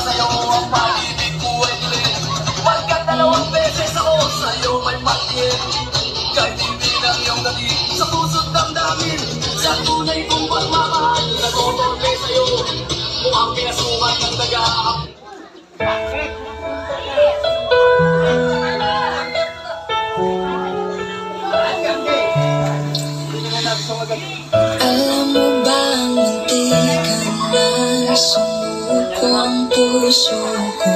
sa'yo ang pag-ibig ko ay dilim. Pagkat 2 beses ako sa'yo may pagkin. Kahit hindi ng iyong dating sa puso't damdamin. Sa tunay kong pagmamahal nagtotorpe sa'yo. Mukhang pinasukan ng daga. Alam mo bang hindi ka na sumuko ang puso ko?